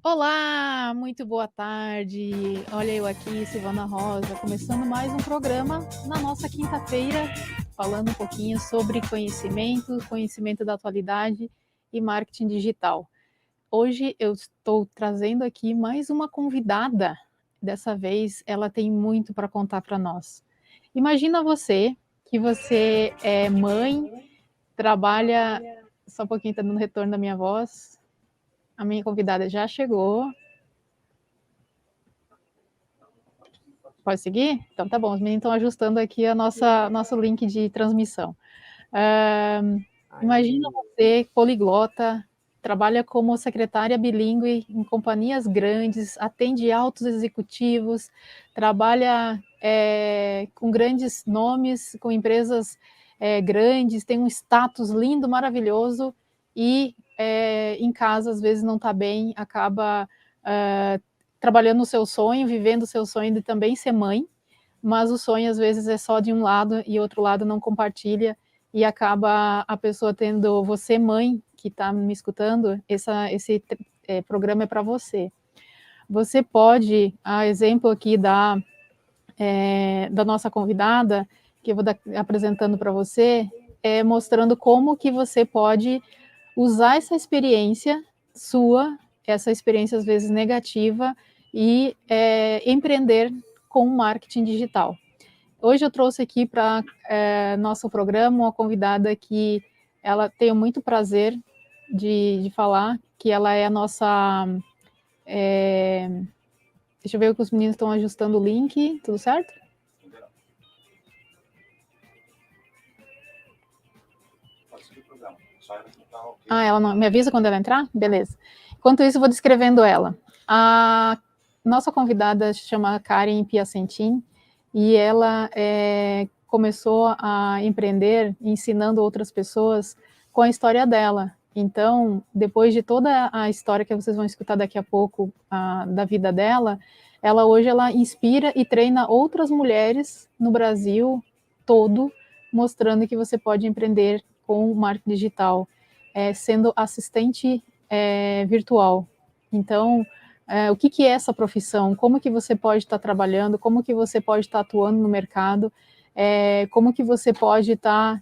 Olá, muito boa tarde. Olha eu aqui, Silvana Rosa, começando mais um programa na nossa quinta-feira, falando um pouquinho sobre conhecimento da atualidade e marketing digital. Hoje eu estou trazendo aqui mais uma convidada. Dessa vez, ela tem muito para contar para nós. Imagina você que você é mãe, trabalha. Só um pouquinho, está dando retorno da minha voz. A minha convidada já chegou. Pode seguir? Então tá bom, os meninos estão ajustando aqui a nosso link de transmissão. Imagina você, poliglota, trabalha como secretária bilíngue em companhias grandes, atende altos executivos, trabalha com grandes nomes, com empresas grandes, tem um status lindo, maravilhoso, e em casa às vezes não está bem, acaba trabalhando o seu sonho, vivendo o seu sonho de também ser mãe, mas o sonho às vezes é só de um lado e outro lado não compartilha, e acaba a pessoa tendo você, mãe, que está me escutando, esse programa é para você. Você pode, a exemplo aqui da nossa convidada, que eu vou apresentando para você, mostrando como que você pode usar essa experiência sua, essa experiência às vezes negativa, e empreender com marketing digital. Hoje eu trouxe aqui para nosso programa uma convidada que ela tem muito prazer de falar, que ela é a nossa... deixa eu ver que os meninos estão ajustando o link, tudo certo? Ah, ela não me avisa quando ela entrar? Beleza. Enquanto isso, eu vou descrevendo ela. A nossa convidada se chama Karen Piacentin, e ela começou a empreender ensinando outras pessoas com a história dela. Então, depois de toda a história que vocês vão escutar daqui a pouco da vida dela, ela hoje inspira e treina outras mulheres no Brasil todo, mostrando que você pode empreender com marketing digital, sendo assistente virtual. Então, o que é essa profissão? Como que você pode estar trabalhando? Como que você pode estar atuando no mercado? Como que você pode estar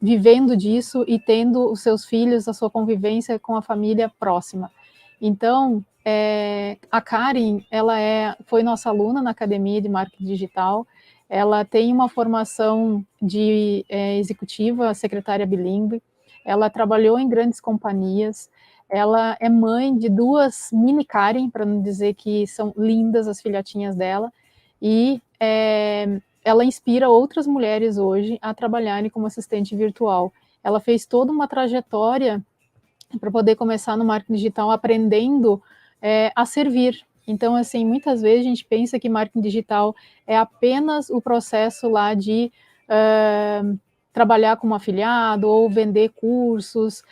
vivendo disso e tendo os seus filhos, a sua convivência com a família próxima? Então, a Karen, ela foi nossa aluna na Academia de Marketing Digital. Ela tem uma formação de executiva, secretária bilíngue. Ela trabalhou em grandes companhias. Ela é mãe de duas mini Karen, para não dizer que são lindas as filhotinhas dela. E ela inspira outras mulheres hoje a trabalharem como assistente virtual. Ela fez toda uma trajetória para poder começar no marketing digital aprendendo a servir. Então, assim, muitas vezes a gente pensa que marketing digital é apenas o processo lá de trabalhar como afiliado ou vender cursos,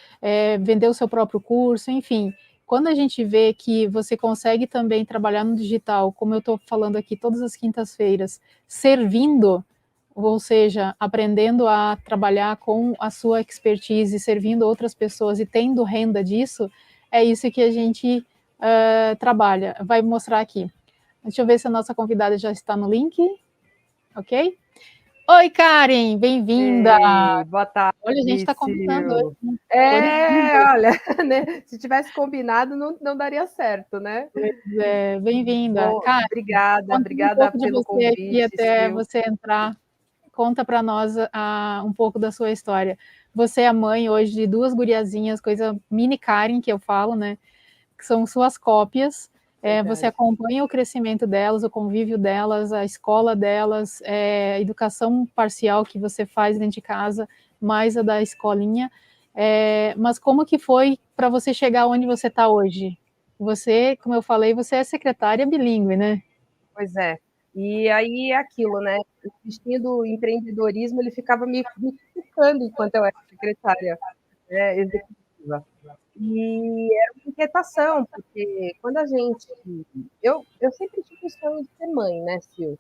vender o seu próprio curso, enfim. Quando a gente vê que você consegue também trabalhar no digital, como eu estou falando aqui todas as quintas-feiras, servindo, ou seja, aprendendo a trabalhar com a sua expertise, servindo outras pessoas e tendo renda disso, é isso que a gente trabalha. Vai mostrar aqui. Deixa eu ver se a nossa convidada já está no link. Ok? Oi, Karen, bem-vinda! Boa tarde, Olha, a gente está combinando hoje, Sil. né? Cores Olha, né, se tivesse combinado não daria certo, né. bem-vinda. Bom, Karen, conta um obrigada pouco de pelo você aqui convite, até Sil. você entrar. Conta para nós um pouco da sua história. Você é a mãe hoje de duas guriazinhas, coisa mini Karen que eu falo, né? Que são suas cópias. Você Verdade. acompanha o crescimento delas, o convívio delas, a escola delas, a educação parcial que você faz dentro de casa, mais a da escolinha. Mas como que foi para você chegar onde você está hoje? Você, como eu falei, você é secretária bilíngue, né? Pois é. E aí é aquilo, né, o bichinho do empreendedorismo, ele ficava me cutucando enquanto eu era secretária, né, executiva. E era uma inquietação, porque quando a gente eu sempre tive o sonho de ser mãe, né, Sil.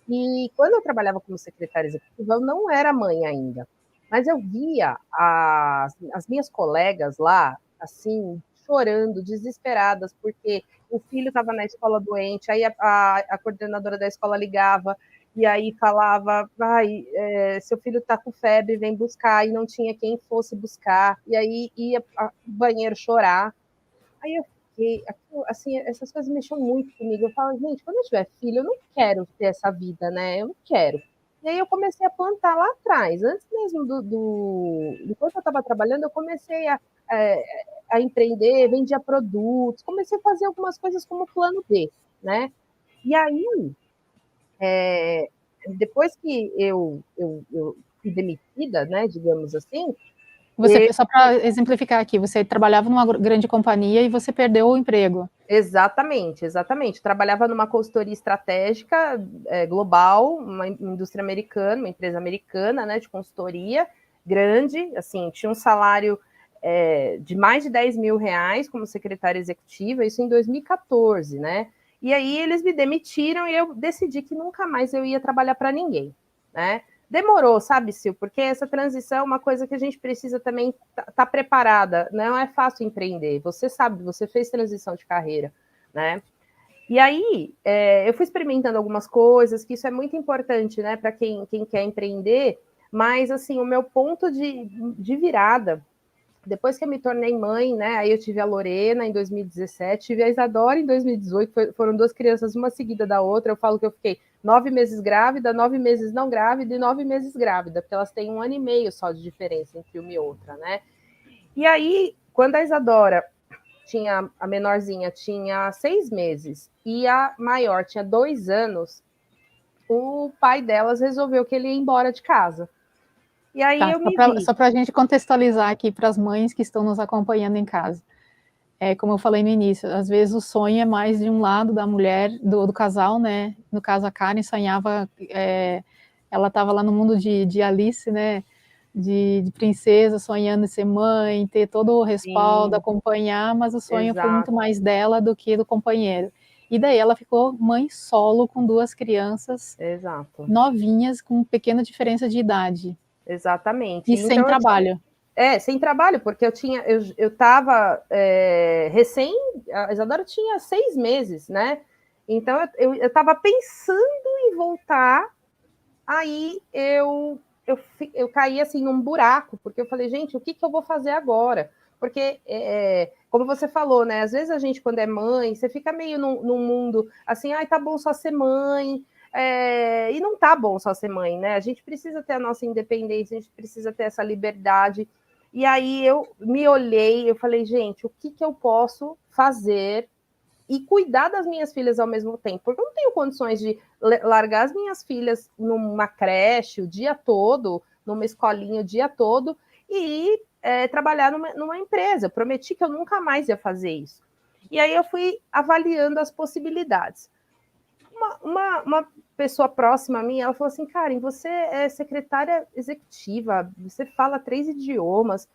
E quando eu trabalhava como secretária executiva, eu não era mãe ainda, mas eu via as minhas colegas lá, assim, chorando, desesperadas, porque o filho estava na escola doente, aí a coordenadora da escola ligava, e aí falava, seu filho está com febre, vem buscar, e não tinha quem fosse buscar, e aí ia ao banheiro chorar. Aí eu fiquei, assim, essas coisas mexeram muito comigo. Eu falo, gente, quando eu tiver filho, eu não quero ter essa vida, né? Eu não quero. E aí eu comecei a plantar lá atrás. Antes mesmo enquanto eu estava trabalhando, eu comecei a empreender, vendia produtos, comecei a fazer algumas coisas como plano B, né? E aí, depois que eu fui demitida, né, digamos assim, Só para exemplificar aqui, você trabalhava numa grande companhia e você perdeu o emprego. Exatamente, exatamente. Trabalhava numa consultoria estratégica global, uma indústria americana, uma empresa americana, né, de consultoria grande, assim, tinha um salário de mais de 10 mil reais como secretária executiva, isso em 2014, né? E aí eles me demitiram e eu decidi que nunca mais eu ia trabalhar para ninguém, né? Demorou, sabe, Sil? Porque essa transição é uma coisa que a gente precisa também estar preparada. Não é fácil empreender. Você sabe, você fez transição de carreira, né? E aí, eu fui experimentando algumas coisas, que isso é muito importante, né, para quem quer empreender, mas, assim, o meu ponto de virada, depois que eu me tornei mãe, né, aí eu tive a Lorena em 2017, tive a Isadora em 2018, foram duas crianças, uma seguida da outra, eu falo que eu fiquei 9 meses grávida, 9 meses não grávida e 9 meses grávida, porque elas têm 1 ano e meio só de diferença entre uma e outra, né? E aí, quando a Isadora a menorzinha tinha 6 meses e a maior tinha 2 anos, o pai delas resolveu que ele ia embora de casa. E aí eu me vi. Só para a gente contextualizar aqui para as mães que estão nos acompanhando em casa. Como eu falei no início, às vezes o sonho é mais de um lado da mulher, do casal, né? No caso, a Karen sonhava, ela estava lá no mundo de Alice, né? De princesa, sonhando em ser mãe, ter todo o respaldo, Sim, acompanhar, mas o sonho foi muito exato. mais dela do que do companheiro. E daí ela ficou mãe solo com 2 crianças Exato. novinhas, com pequena diferença de idade. Exatamente. E sem Então, trabalho. sem trabalho, porque eu estava recém, a Isadora tinha 6 meses, né? Então eu estava pensando em voltar, aí eu caí assim num buraco, porque eu falei, gente, o que eu vou fazer agora? Porque, como você falou, né? Às vezes a gente, quando é mãe, você fica meio num mundo assim, tá bom só ser mãe, e não tá bom só ser mãe, né? A gente precisa ter a nossa independência, a gente precisa ter essa liberdade. E aí eu me olhei, eu falei, gente, o que eu posso fazer e cuidar das minhas filhas ao mesmo tempo? Porque eu não tenho condições de largar as minhas filhas numa creche o dia todo, numa escolinha o dia todo, e trabalhar numa empresa. Eu prometi que eu nunca mais ia fazer isso. E aí eu fui avaliando as possibilidades. Uma pessoa próxima a mim, ela falou assim, Karen, você é secretária executiva, você fala 3 idiomas,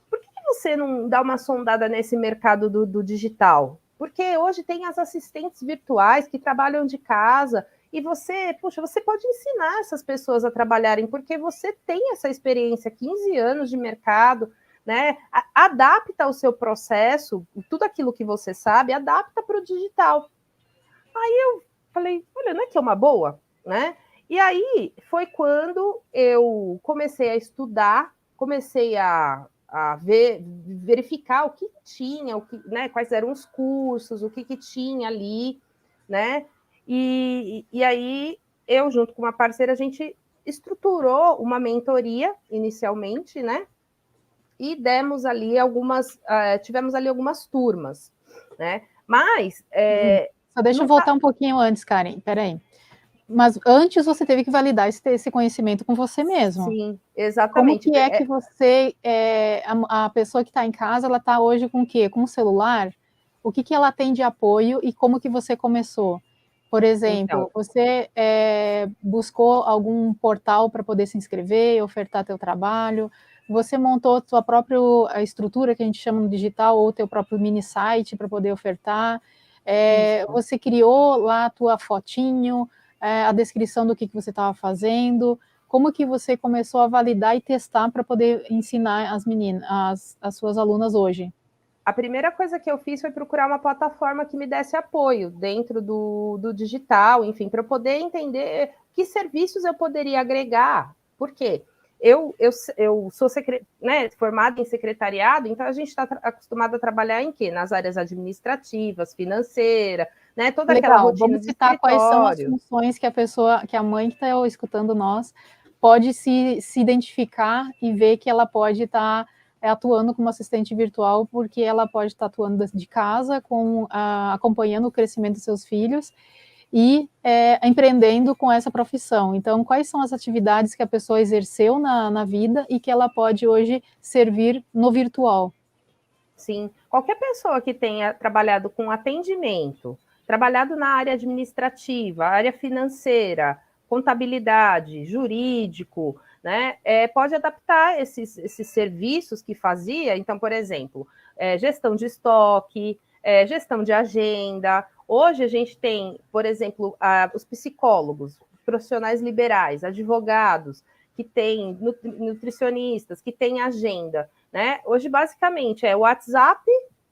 por que você não dá uma sondada nesse mercado do digital? Porque hoje tem as assistentes virtuais que trabalham de casa e você pode ensinar essas pessoas a trabalharem, porque você tem essa experiência, 15 anos de mercado, né? Adapta o seu processo, tudo aquilo que você sabe, adapta para o digital. Aí eu falei, olha, não é que é uma boa, né? E aí foi quando eu comecei a estudar, comecei a verificar o que tinha, né, quais eram os cursos, o que tinha ali, né? E aí eu, junto com uma parceira, a gente estruturou uma mentoria inicialmente, né? E demos ali tivemos ali algumas turmas, né? Mas Só deixa eu voltar um pouquinho antes, Karen, peraí. Mas antes você teve que validar esse conhecimento com você mesmo. Sim, Como exatamente. que é que você, a pessoa que está em casa, ela está hoje com o quê? Com o celular? O que ela tem de apoio e como que você começou? Por exemplo, Então, você buscou algum portal para poder se inscrever, ofertar teu trabalho? Você montou sua própria estrutura, que a gente chama no digital, ou teu próprio mini site para poder ofertar? isso. Você criou lá a tua fotinho, a descrição do que você estava fazendo? Como que você começou a validar e testar para poder ensinar as meninas, as suas alunas hoje? a primeira coisa que eu fiz foi procurar uma plataforma que me desse apoio dentro do digital, enfim, para eu poder entender que serviços eu poderia agregar. Por quê? Eu sou formada em secretariado, então a gente está acostumado a trabalhar em quê? Nas áreas administrativas, financeira, né? Toda aquela Legal, rotina vamos de citar quais são as escritório. funções que a mãe que está escutando nós pode se identificar e ver que ela pode estar atuando como assistente virtual, porque ela pode estar atuando de casa, acompanhando o crescimento dos seus filhos e empreendendo com essa profissão. Então, quais são as atividades que a pessoa exerceu na vida e que ela pode hoje servir no virtual? Sim, qualquer pessoa que tenha trabalhado com atendimento, trabalhado na área administrativa, área financeira, contabilidade, jurídico, né, pode adaptar esses serviços que fazia. Então, por exemplo, gestão de estoque, gestão de agenda. Hoje a gente tem, por exemplo, os psicólogos, profissionais liberais, advogados, que têm nutricionistas, que têm agenda. Né? Hoje, basicamente, é o WhatsApp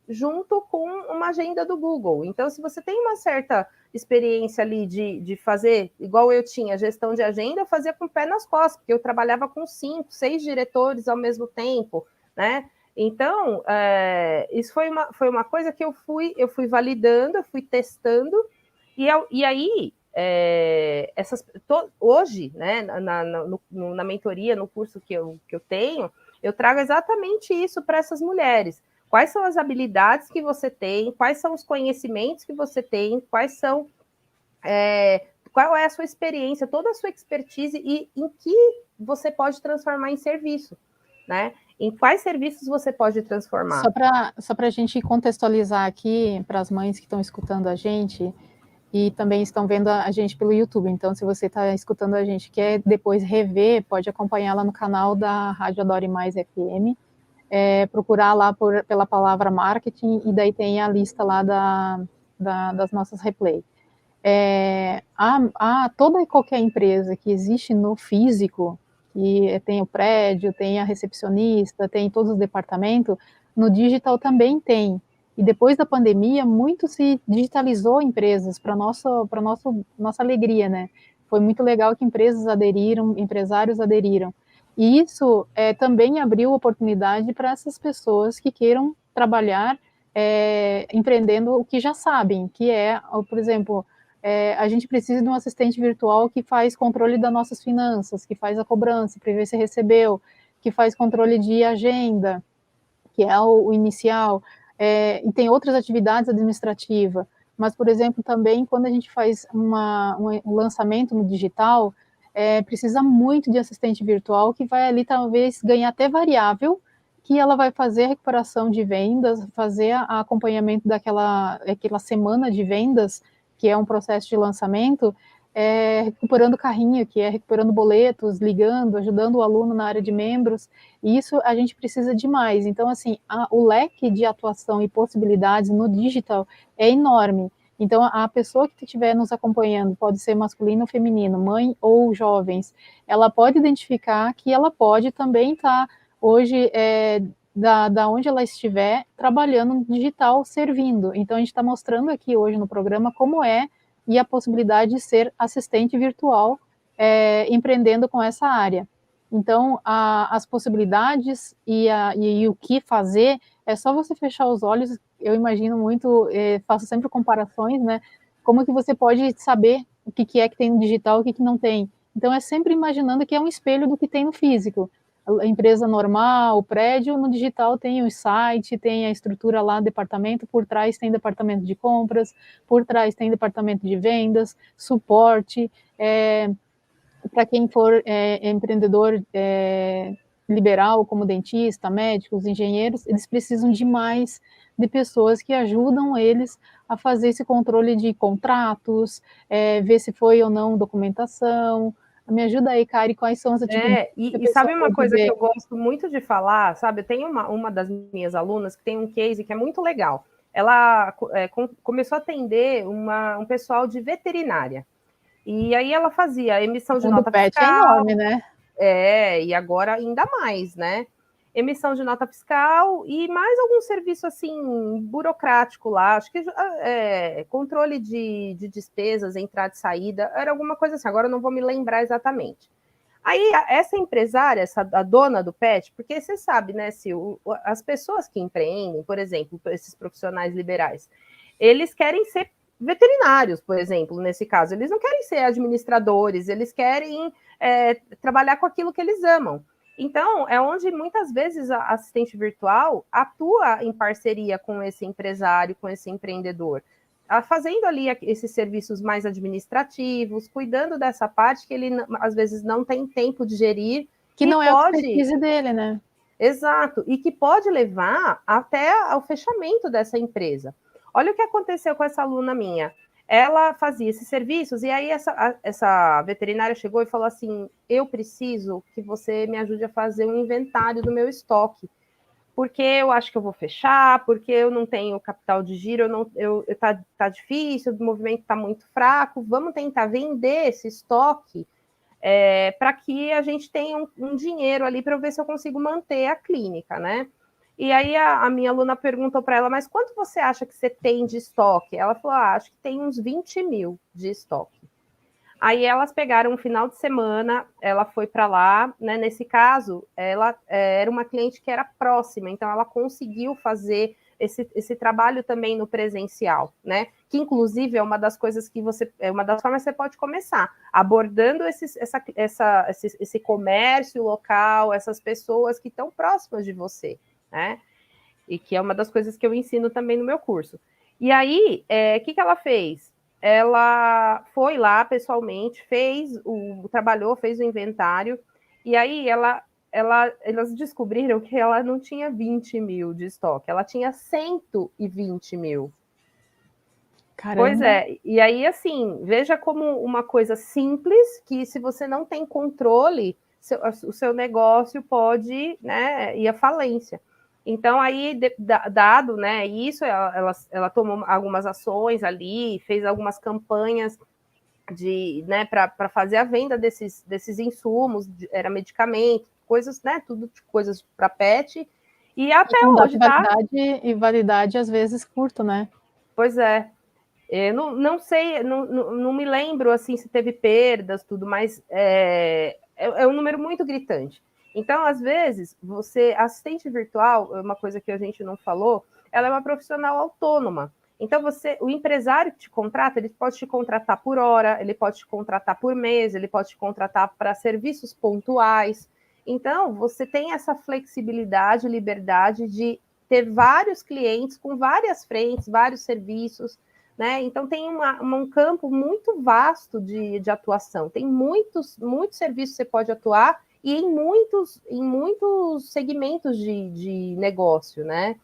junto com uma agenda do Google. Então, se você tem uma certa experiência ali de fazer, igual eu tinha, gestão de agenda, eu fazia com o pé nas costas, porque eu trabalhava com 5, 6 diretores ao mesmo tempo, né? Então, isso foi uma coisa que eu fui validando, eu fui testando, e aí, hoje, né, na mentoria, no curso que eu tenho, eu trago exatamente isso para essas mulheres. Quais são as habilidades que você tem, quais são os conhecimentos que você tem, qual é a sua experiência, toda a sua expertise e em que você pode transformar em serviço, né? Em quais serviços você pode transformar? Só para a gente contextualizar aqui, para as mães que estão escutando a gente, e também estão vendo a gente pelo YouTube. Então, se você está escutando a gente e quer depois rever, pode acompanhar lá no canal da Rádio Adore Mais FM, procurar lá pela palavra marketing, e daí tem a lista lá das nossas replay. Toda e qualquer empresa que existe no físico, que tem o prédio, tem a recepcionista, tem todos os departamentos, no digital também tem. E depois da pandemia, muito se digitalizou empresas, para nossa alegria, né? Foi muito legal que empresas aderiram, empresários aderiram. E isso também abriu oportunidade para essas pessoas que queiram trabalhar empreendendo o que já sabem, que por exemplo, a gente precisa de um assistente virtual que faz controle das nossas finanças, que faz a cobrança, para ver se recebeu, que faz controle de agenda, que é o inicial, e tem outras atividades administrativas. Mas, por exemplo, também quando a gente faz um lançamento no digital, precisa muito de assistente virtual que vai ali talvez ganhar até variável, que ela vai fazer a recuperação de vendas, fazer acompanhamento daquela semana de vendas, que é um processo de lançamento, recuperando carrinho, que é recuperando boletos, ligando, ajudando o aluno na área de membros, e isso a gente precisa de mais. Então, assim, o leque de atuação e possibilidades no digital é enorme. Então, a pessoa que estiver nos acompanhando, pode ser masculino ou feminino, mãe ou jovens, ela pode identificar que ela pode também estar hoje, da onde ela estiver, trabalhando no digital, servindo. Então, a gente está mostrando aqui hoje no programa como e a possibilidade de ser assistente virtual, empreendendo com essa área. Então, as possibilidades e o que fazer, é só você fechar os olhos. Eu imagino muito, faço sempre comparações, né? Como que você pode saber o que é que tem no digital e o que não tem? Então, é sempre imaginando que é um espelho do que tem no físico. A empresa normal, o prédio, no digital tem o site, tem a estrutura lá, departamento, por trás tem departamento de compras, por trás tem departamento de vendas, suporte, para quem for empreendedor liberal, como dentista, médicos, engenheiros, eles precisam de mais de pessoas que ajudam eles a fazer esse controle de contratos, ver se foi ou não documentação. Me ajuda aí, Kari, quais são as atividades que a E pessoa sabe uma pode coisa que ver? eu gosto muito de falar, sabe? Eu tenho uma das minhas alunas que tem um case que é muito legal. Ela começou a atender um pessoal de veterinária. E aí ela fazia emissão O de mundo nota pet é fiscal, enorme, né? e agora ainda mais, né? emissão de nota fiscal e mais algum serviço assim burocrático lá, acho que controle de despesas, entrada e saída, era alguma coisa assim, agora eu não vou me lembrar exatamente. Aí, essa empresária, a dona do pet, porque você sabe, né, Sil, as pessoas que empreendem, por exemplo, esses profissionais liberais, eles querem ser veterinários, por exemplo, nesse caso, eles não querem ser administradores, eles querem trabalhar com aquilo que eles amam. Então, é onde muitas vezes a assistente virtual atua em parceria com esse empresário, com esse empreendedor, fazendo ali esses serviços mais administrativos, cuidando dessa parte que ele, às vezes, não tem tempo de gerir. Que não é a expertise dele, né? Exato, e que pode levar até ao fechamento dessa empresa. Olha o que aconteceu com essa aluna minha. Ela fazia esses serviços e aí essa veterinária chegou e falou assim, eu preciso que você me ajude a fazer um inventário do meu estoque, porque eu acho que eu vou fechar, porque eu não tenho capital de giro, tá difícil, o movimento está muito fraco, vamos tentar vender esse estoque para que a gente tenha um dinheiro ali para ver se eu consigo manter a clínica, né? E aí a minha aluna perguntou para ela, mas quanto você acha que você tem de estoque? Ela falou, acho que tem uns 20 mil de estoque. Aí elas pegaram um final de semana, ela foi para lá, né? Nesse caso, ela era uma cliente que era próxima, então ela conseguiu fazer esse trabalho também no presencial, né? Que inclusive é uma das coisas que uma das formas que você pode começar, abordando esse comércio local, essas pessoas que estão próximas de você, né? E que é uma das coisas que eu ensino também no meu curso. E aí, o que ela fez? Ela foi lá pessoalmente, trabalhou, fez o inventário, e aí elas descobriram que ela não tinha 20 mil de estoque, ela tinha 120 mil. Caramba. Pois é, e aí assim, veja como uma coisa simples, que se você não tem controle, o seu negócio pode, né, ir à falência. Então, aí, dado, né, isso, ela tomou algumas ações ali, fez algumas campanhas né, para fazer a venda desses insumos, era medicamento, coisas, né, tudo coisas para pet, e até hoje, E validade, às vezes, curto, né? Pois é. Não sei, não me lembro, assim, se teve perdas, tudo, mas é um número muito gritante. Então, às vezes, assistente virtual, é uma coisa que a gente não falou, ela é uma profissional autônoma. Então, o empresário que te contrata, ele pode te contratar por hora, ele pode te contratar por mês, ele pode te contratar para serviços pontuais. Então, você tem essa flexibilidade, liberdade de ter vários clientes com várias frentes, vários serviços, né? Então, tem um campo muito vasto de atuação. Tem muitos serviços que você pode atuar e em muitos segmentos de negócio, né?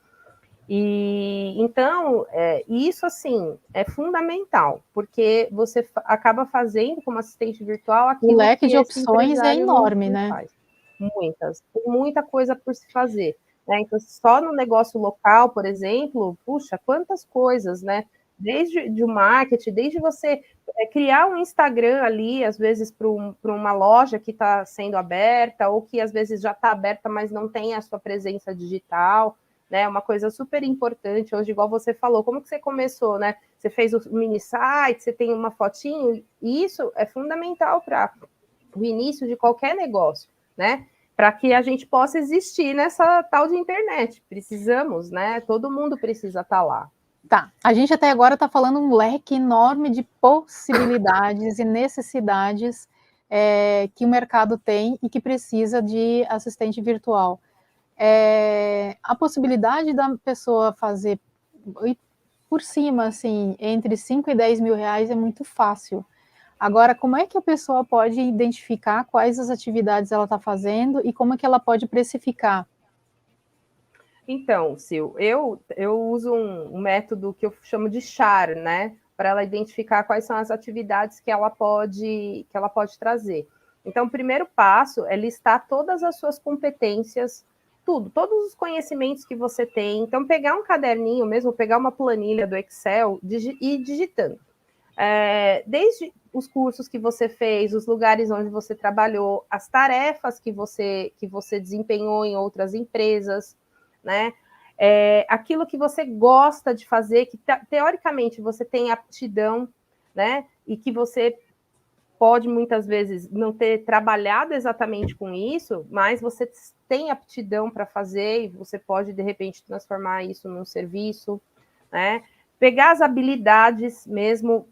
E então, isso assim é fundamental, porque você acaba fazendo como assistente virtual aquilo o leque que de opções é enorme, não né? faz. Tem muita coisa por se fazer, né? Então, só no negócio local, por exemplo, puxa, quantas coisas, né? Desde o marketing, desde você criar um Instagram ali, às vezes, para uma loja que está sendo aberta, ou que às vezes já está aberta, mas não tem a sua presença digital, né? Uma coisa super importante hoje, igual você falou, como que você começou, né? Você fez o mini site, você tem uma fotinho, e isso é fundamental para o início de qualquer negócio, né? Para que a gente possa existir nessa tal de internet. Precisamos, né? Todo mundo precisa estar lá. Tá, a gente até agora está falando um leque enorme de possibilidades e necessidades que o mercado tem e que precisa de assistente virtual. A possibilidade da pessoa fazer por cima, assim, entre 5 e 10 mil reais é muito fácil. Agora, como é que a pessoa pode identificar quais as atividades ela está fazendo e como é que ela pode precificar? Então, Sil, eu uso um método que eu chamo de CHAR, né? Para ela identificar quais são as atividades que ela pode trazer. Então, o primeiro passo é listar todas as suas competências, todos os conhecimentos que você tem. Então, pegar um caderninho mesmo, pegar uma planilha do Excel e ir digitando. os cursos que você fez, os lugares onde você trabalhou, as tarefas que você desempenhou em outras empresas, né? Aquilo que você gosta de fazer, que teoricamente você tem aptidão, né? E que você pode muitas vezes não ter trabalhado exatamente com isso, mas você tem aptidão para fazer e você pode, de repente, transformar isso num serviço, né? Pegar as habilidades mesmo,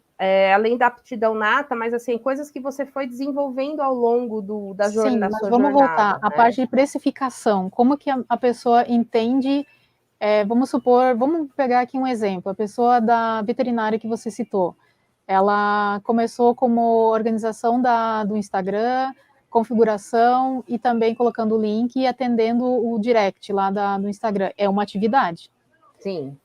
além da aptidão nata, mas assim, coisas que você foi desenvolvendo ao longo da Sim, da mas sua vamos voltar jornada, à né? parte de precificação. Como que a pessoa entende, vamos supor, vamos pegar aqui um exemplo, a pessoa da veterinária que você citou, ela começou como organização do Instagram, configuração e também colocando o link e atendendo o direct lá do Instagram. É uma atividade. Sim.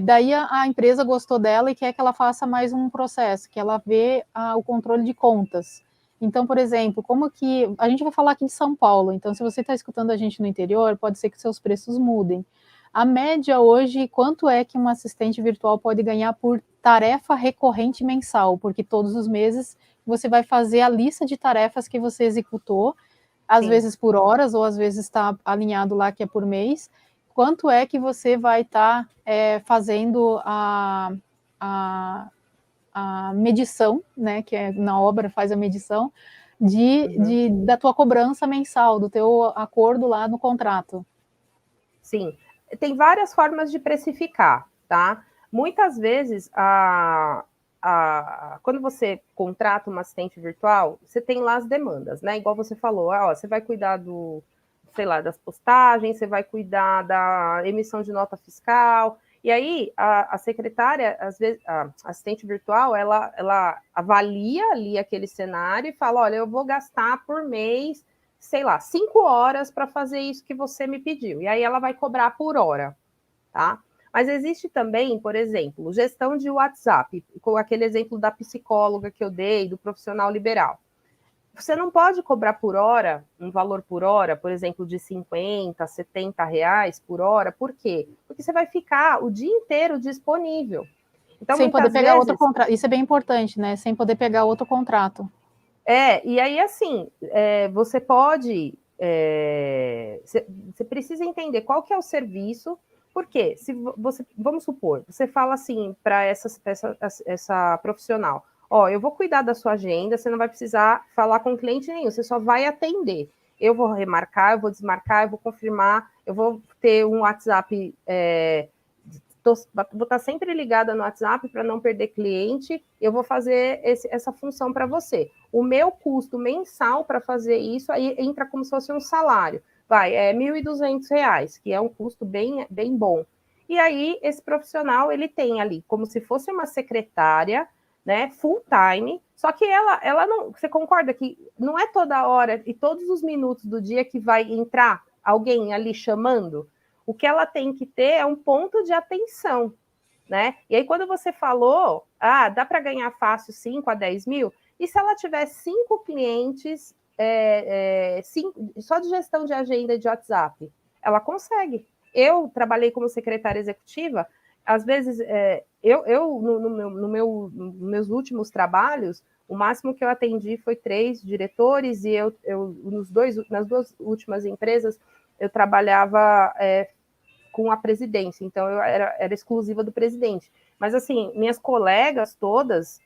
Daí a empresa gostou dela e quer que ela faça mais um processo, que ela vê o controle de contas. Então, por exemplo, como que a gente vai falar aqui de São Paulo, então se você está escutando a gente no interior, pode ser que seus preços mudem. A média hoje, quanto é que um assistente virtual pode ganhar por tarefa recorrente mensal? Porque todos os meses você vai fazer a lista de tarefas que você executou, às Sim. vezes por horas, ou às vezes está alinhado lá que é por mês. Quanto é que você vai estar fazendo a medição, né, que na obra faz a medição, da tua cobrança mensal, do teu acordo lá no contrato? Sim, tem várias formas de precificar, tá? Muitas vezes, quando você contrata uma assistente virtual, você tem lá as demandas, né? Igual você falou, você vai cuidar sei lá, das postagens, você vai cuidar da emissão de nota fiscal, e aí a secretária, às vezes, a assistente virtual, ela avalia ali aquele cenário e fala, olha, eu vou gastar por mês, sei lá, 5 horas para fazer isso que você me pediu. E aí ela vai cobrar por hora, tá? Mas existe também, por exemplo, gestão de WhatsApp, com aquele exemplo da psicóloga que eu dei, do profissional liberal. Você não pode cobrar por hora, um valor por hora, por exemplo, de 50, 70 reais por hora. Por quê? Porque você vai ficar o dia inteiro disponível. Então, Sem poder muitas pegar outro vezes... contrato. Isso é bem importante, né? Sem poder pegar outro contrato. E aí, assim, você pode... Você precisa entender qual que é o serviço, porque se você, vamos supor, você fala assim para essa profissional, eu vou cuidar da sua agenda, você não vai precisar falar com cliente nenhum, você só vai atender. Eu vou remarcar, eu vou desmarcar, eu vou confirmar, eu vou ter um WhatsApp... vou estar sempre ligada no WhatsApp para não perder cliente, eu vou fazer essa função para você. O meu custo mensal para fazer isso, aí entra como se fosse um salário. É R$1.200, que é um custo bem, bem bom. E aí, esse profissional, ele tem ali, como se fosse uma secretária, né, full time, só que ela não... Você concorda que não é toda hora e todos os minutos do dia que vai entrar alguém ali chamando? O que ela tem que ter é um ponto de atenção, né? E aí, quando você falou, dá para ganhar fácil 5 a 10 mil, e se ela tiver 5 clientes só de gestão de agenda de WhatsApp? Ela consegue. Eu trabalhei como secretária executiva, às vezes, nos meus últimos trabalhos, o máximo que eu atendi foi 3 diretores, e nas 2 últimas empresas, eu trabalhava com a presidência, então eu era exclusiva do presidente. Mas, assim, minhas colegas todas,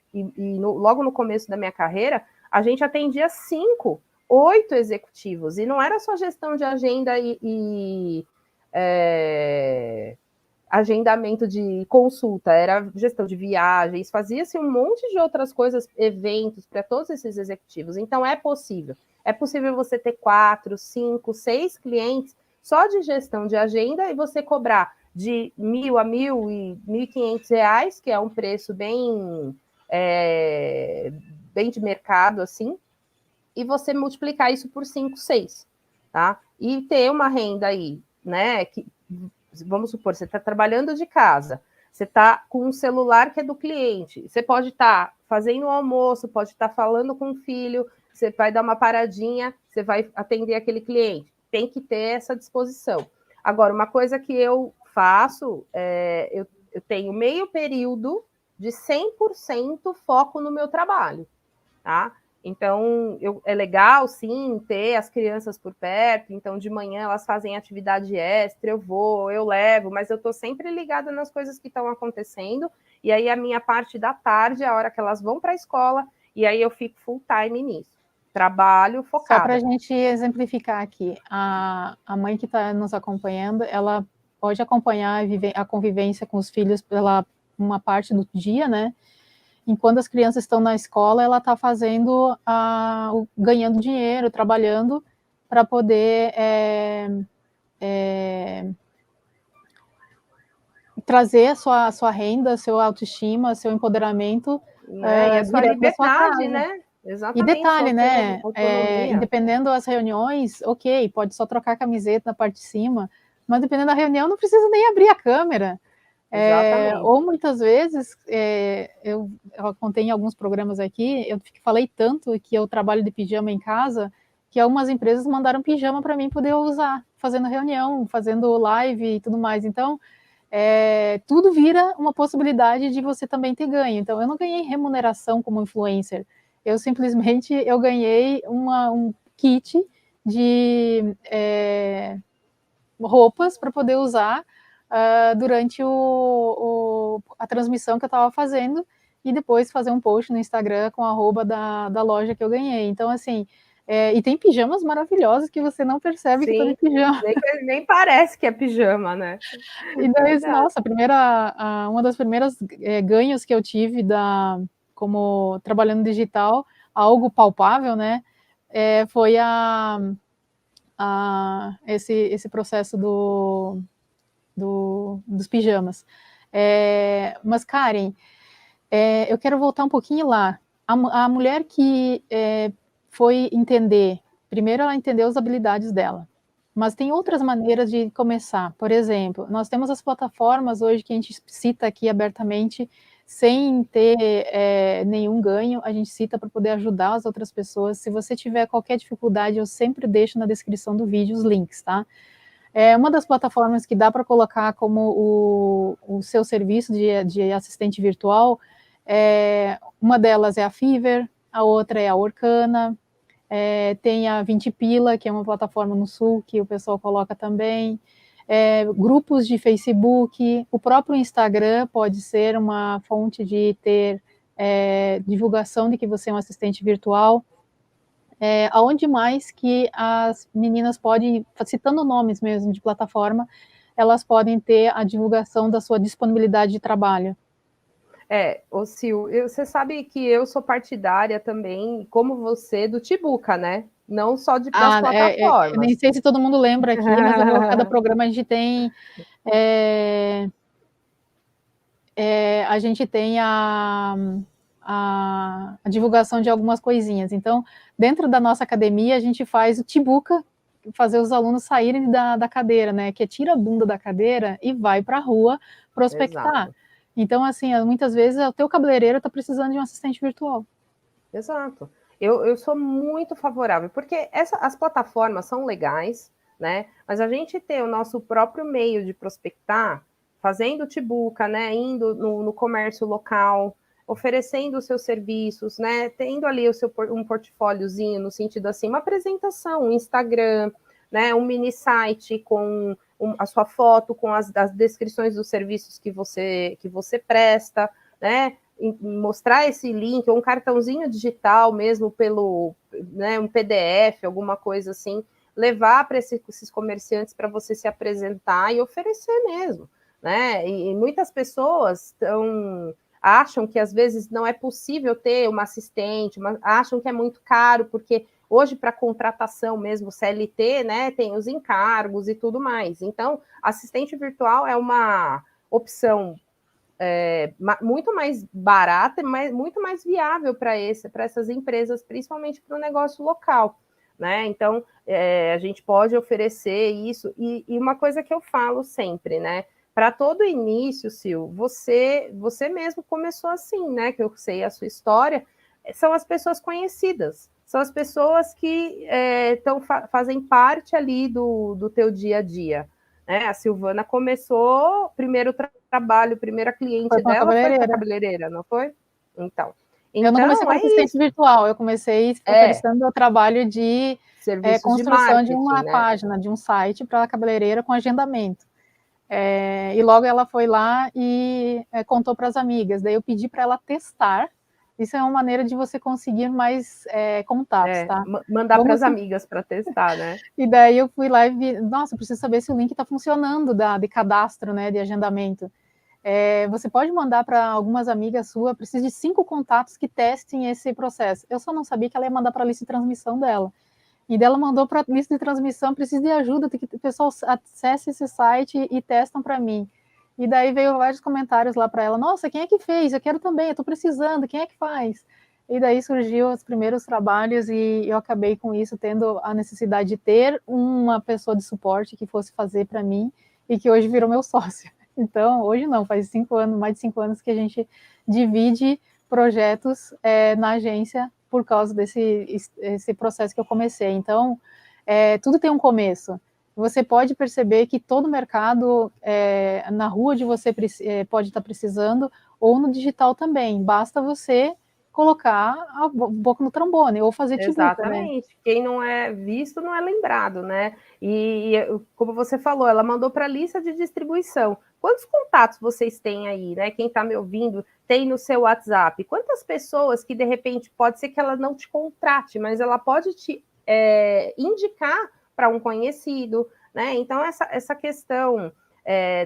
logo no começo da minha carreira, a gente atendia 5, 8 executivos, e não era só gestão de agenda e agendamento de consulta, era gestão de viagens, fazia-se um monte de outras coisas, eventos para todos esses executivos. Então, é possível. É possível você ter 4, 5, 6 clientes só de gestão de agenda e você cobrar de 1.000 a 1.000 e 1.500 reais, que é um preço bem de mercado, assim, e você multiplicar isso por 5, 6, tá? E ter uma renda aí, né, que, vamos supor, você está trabalhando de casa, você está com um celular que é do cliente, você pode estar fazendo um almoço, pode estar falando com o filho, você vai dar uma paradinha, você vai atender aquele cliente. Tem que ter essa disposição. Agora, uma coisa que eu faço, eu tenho meio período de 100% foco no meu trabalho. tá? Então, é legal, sim, ter as crianças por perto. Então, de manhã elas fazem atividade extra, eu vou, eu levo, mas eu estou sempre ligada nas coisas que estão acontecendo. E aí, a minha parte da tarde é a hora que elas vão para a escola, e aí eu fico full time nisso. Trabalho focada. Só para a gente exemplificar aqui, a mãe que está nos acompanhando, ela pode acompanhar a convivência com os filhos pela uma parte do dia, né? Enquanto as crianças estão na escola, ela está fazendo, ganhando dinheiro, trabalhando para poder trazer a sua renda, seu autoestima, seu empoderamento E a sua direto da sua liberdade, casa. né? Exatamente. E detalhe, né? Autonomia. Dependendo das reuniões, ok, pode só trocar a camiseta na parte de cima, mas dependendo da reunião, não precisa nem abrir a câmera. Ou muitas vezes, eu contei em alguns programas aqui, eu falei tanto que eu trabalho de pijama em casa, que algumas empresas mandaram pijama para mim poder usar, fazendo reunião, fazendo live e tudo mais. Então, tudo vira uma possibilidade de você também ter ganho. Então, eu não ganhei remuneração como influencer, eu simplesmente ganhei um kit de roupas para poder usar durante a transmissão que eu estava fazendo e depois fazer um post no Instagram com a arroba da loja que eu ganhei. Então, assim, e tem pijamas maravilhosos que você não percebe que estão de pijama. Nem parece que é pijama, né? E daí, nossa, uma das primeiras ganhos que eu tive como trabalhando digital, algo palpável, né? Foi esse processo dos pijamas. Mas, Karen, eu quero voltar um pouquinho lá. A mulher que foi entender, primeiro ela entendeu as habilidades dela, mas tem outras maneiras de começar. Por exemplo, nós temos as plataformas hoje que a gente cita aqui abertamente, sem ter nenhum ganho, a gente cita para poder ajudar as outras pessoas. Se você tiver qualquer dificuldade, eu sempre deixo na descrição do vídeo os links, tá? Uma das plataformas que dá para colocar como o seu serviço de assistente virtual, uma delas é a Fiverr, a outra é a Orkana, tem a 20 Pila, que é uma plataforma no Sul, que o pessoal coloca também, grupos de Facebook, o próprio Instagram pode ser uma fonte de ter divulgação de que você é um assistente virtual. Aonde mais que as meninas podem, citando nomes mesmo de plataforma, elas podem ter a divulgação da sua disponibilidade de trabalho? Ô Sil, você sabe que eu sou partidária também, como você, do Tibuca, né? Não só das plataformas. Nem sei se todo mundo lembra aqui, mas cada programa a gente tem a divulgação de algumas coisinhas. Então, dentro da nossa academia, a gente faz o Tibuca, fazer os alunos saírem da cadeira, né? Que tira a bunda da cadeira e vai para a rua prospectar. Exato. Então, assim, muitas vezes o teu cabeleireiro está precisando de um assistente virtual. Exato. Eu sou muito favorável, porque as plataformas são legais, né? Mas a gente ter o nosso próprio meio de prospectar, fazendo Tibuca, né? Indo no comércio local, oferecendo os seus serviços, né? Tendo ali um portfóliozinho, no sentido assim, uma apresentação, um Instagram, né? Um mini site com a sua foto, com as descrições dos serviços que você presta, né? Mostrar esse link, ou um cartãozinho digital mesmo pelo, né, um PDF, alguma coisa assim, levar para esses comerciantes para você se apresentar e oferecer mesmo, né? E muitas pessoas acham que às vezes não é possível ter uma assistente, acham que é muito caro, porque hoje para contratação mesmo, CLT, né, tem os encargos e tudo mais. Então, assistente virtual é uma opção muito mais barata, mas muito mais viável para essas empresas, principalmente para o negócio local, né? Então, a gente pode oferecer isso, e uma coisa que eu falo sempre, né? Para todo início, Sil, você mesmo começou assim, né? Que eu sei a sua história, são as pessoas conhecidas, são as pessoas que fazem parte ali do teu dia a dia. Né? A Silvana começou, primeiro trabalho, primeira cliente dela foi a cabeleireira, não foi? Então, Eu não comecei Então, como assistente virtual, eu comecei oferecendo o trabalho de serviços de construção de marketing, uma né? página, de um site para a cabeleireira com agendamento. E logo ela foi lá e contou para as amigas. Daí eu pedi para ela testar. Isso é uma maneira de você conseguir mais contatos, tá? Mandar para as amigas para testar, né? E daí eu fui lá e vi, nossa, eu preciso saber se o link está funcionando de cadastro, né, de agendamento. Você pode mandar para algumas amigas suas, preciso de 5 contatos que testem esse processo. Eu só não sabia que ela ia mandar para a lista de transmissão dela. E dela mandou para a lista de transmissão, preciso de ajuda, que o pessoal acesse esse site e testam para mim. E daí veio vários comentários lá para ela, nossa, quem é que fez? Eu quero também, eu estou precisando, quem é que faz? E daí surgiu os primeiros trabalhos e eu acabei com isso, tendo a necessidade de ter uma pessoa de suporte que fosse fazer para mim e que hoje virou meu sócio. Então, hoje não, faz 5 anos, mais de 5 anos que a gente divide projetos na agência por causa esse processo que eu comecei. Então, tudo tem um começo. Você pode perceber que todo mercado, na rua de você pode estar precisando, ou no digital também. Basta você colocar a boca no trombone, ou fazer tijuca, né? Exatamente. Quem não é visto não é lembrado, né? E como você falou, ela mandou para a lista de distribuição. Quantos contatos vocês têm aí, né? Quem está me ouvindo tem no seu WhatsApp? Quantas pessoas que, de repente, pode ser que ela não te contrate, mas ela pode te indicar para um conhecido, né? Então, essa questão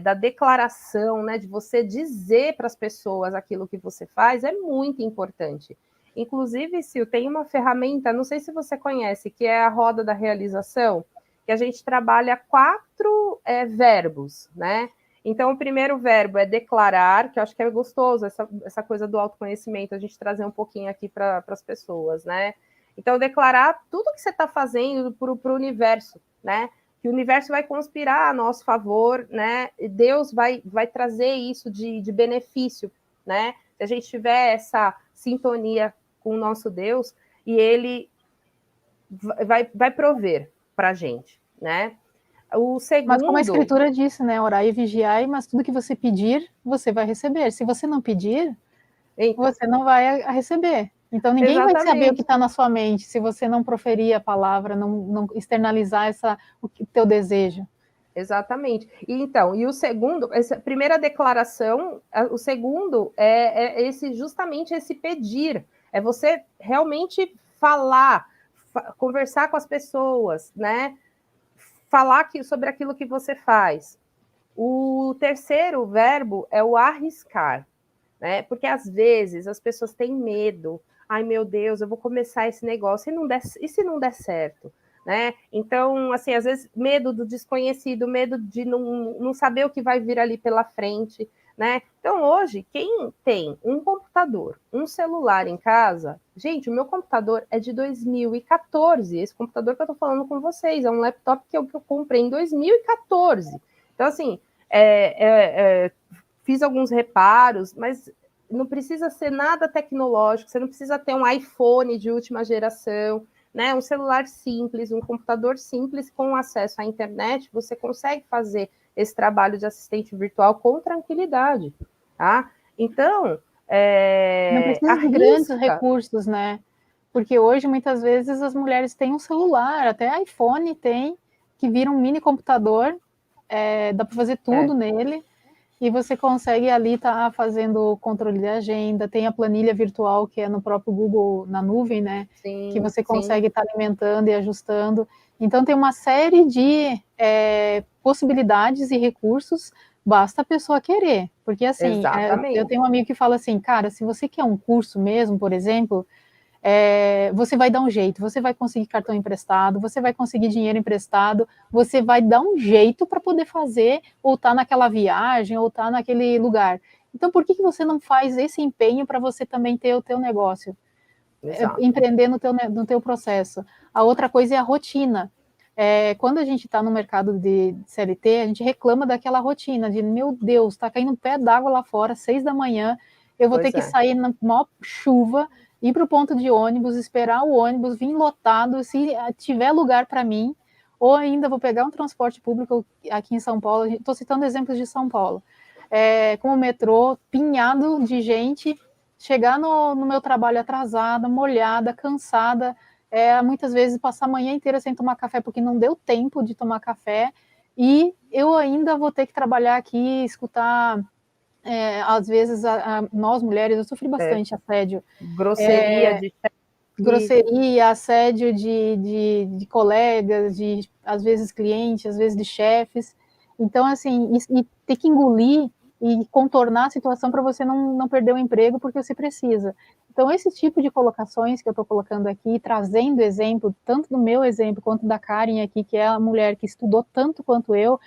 da declaração, né? De você dizer para as pessoas aquilo que você faz é muito importante. Inclusive, Sil, tem uma ferramenta, não sei se você conhece, que é a roda da realização, que a gente trabalha 4 verbos, né? Então, o primeiro verbo é declarar, que eu acho que é gostoso, essa coisa do autoconhecimento, a gente trazer um pouquinho aqui para as pessoas, né? Então, declarar tudo que você está fazendo para o universo, né? Que o universo vai conspirar a nosso favor, né? E Deus vai trazer isso de benefício, né? Se a gente tiver essa sintonia com o nosso Deus, e ele vai prover para a gente, né? O segundo... Mas como a escritura disse, né, orai e vigiai, mas tudo que você pedir, você vai receber. Se você não pedir, então, você não vai receber. Então ninguém vai saber o que está na sua mente se você não proferir a palavra, não externalizar o teu desejo. Exatamente. E o segundo, essa primeira declaração, o segundo é justamente esse pedir, é você realmente falar, conversar com as pessoas, né? Falar sobre aquilo que você faz. O terceiro verbo é o arriscar, né? Porque às vezes as pessoas têm medo. Ai, meu Deus, eu vou começar esse negócio e se não der certo? Né? Então, assim, às vezes, medo do desconhecido, medo de não saber o que vai vir ali pela frente, né? Então, hoje, quem tem um computador, um celular em casa, gente, o meu computador é de 2014, esse computador que eu tô falando com vocês, é um laptop que eu comprei em 2014. Então, assim, fiz alguns reparos, mas não precisa ser nada tecnológico, você não precisa ter um iPhone de última geração, né? Um celular simples, um computador simples com acesso à internet, você consegue fazer esse trabalho de assistente virtual com tranquilidade, tá? Então, não precisa de grandes recursos, né? Porque hoje, muitas vezes, as mulheres têm um celular, até iPhone tem, que vira um mini computador, dá para fazer tudo nele, e você consegue ali estar fazendo o controle de agenda, tem a planilha virtual que é no próprio Google, na nuvem, né? Sim, que você consegue estar alimentando e ajustando. Então tem uma série de possibilidades e recursos, basta a pessoa querer. Porque assim, eu tenho um amigo que fala assim, cara, se você quer um curso mesmo, por exemplo, você vai dar um jeito, você vai conseguir cartão emprestado, você vai conseguir dinheiro emprestado, você vai dar um jeito para poder fazer, ou estar naquela viagem, ou estar naquele lugar. Então, por que você não faz esse empenho para você também ter o teu negócio? Empreender no teu processo. A outra coisa é a rotina. Quando a gente está no mercado de CLT, a gente reclama daquela rotina de, meu Deus, está caindo um pé d'água lá fora, 6 da manhã, eu vou ter que sair na maior chuva, ir para o ponto de ônibus, esperar o ônibus vir lotado, se tiver lugar para mim, ou ainda vou pegar um transporte público aqui em São Paulo, estou citando exemplos de São Paulo, com o metrô pinhado de gente, chegar no meu trabalho atrasada, molhada, cansada, muitas vezes passar a manhã inteira sem tomar café porque não deu tempo de tomar café, e eu ainda vou ter que trabalhar aqui, escutar, às vezes, nós mulheres, eu sofri bastante assédio. Grosseria de Grosseria, assédio de colegas, às vezes clientes, às vezes de chefes. Então, assim, e ter que engolir e contornar a situação para você não perder o emprego porque você precisa. Então, esse tipo de colocações que eu estou colocando aqui, trazendo exemplo, tanto do meu exemplo quanto da Karen aqui, que é a mulher que estudou tanto quanto eu,